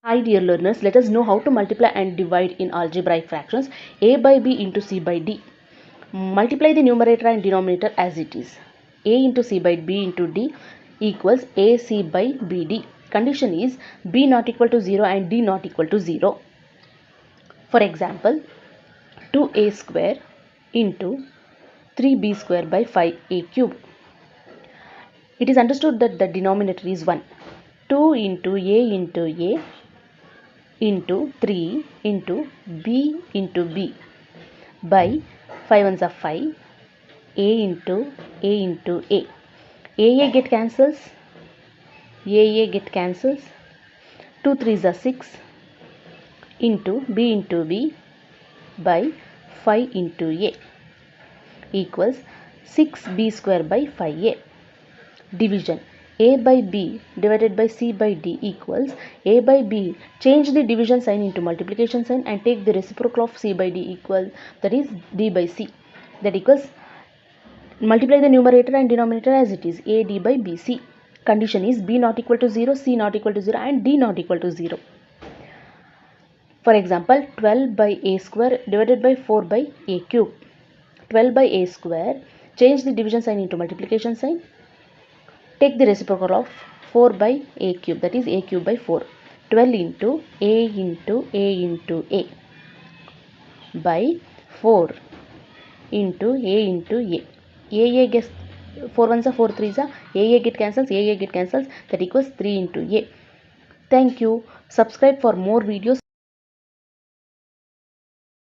Hi dear learners, let us know how to multiply and divide in algebraic fractions a by b into c by d. Multiply the numerator and denominator as it is. A into c by b into d equals ac by bd. Condition is b not equal to 0 and d not equal to 0. For example, 2a square into 3b square by 5a cube. It is understood that the denominator is 1. 2 into a into 3 into b by 5 ones are 5, a into a get cancels, a get cancels, 2 3s are 6 into b by 5 into a equals 6b square by 5a. Division a by b divided by c by d equals a by b. Change the division sign into multiplication sign and take the reciprocal of c by d equal, that is d by c, that equals multiply the numerator and denominator as it is, a d by bc. Condition is b not equal to 0, c not equal to 0 and d not equal to 0. For example, 12 by a square divided by 4 by a cube. 12 by a square, change the division sign into multiplication sign. Take the reciprocal of 4 by a cube, that is a cube by 4. 12 into a by 4 into a. A gets 4 ones are 4 3s are, a get cancels, that equals 3 into a. Thank you. Subscribe for more videos.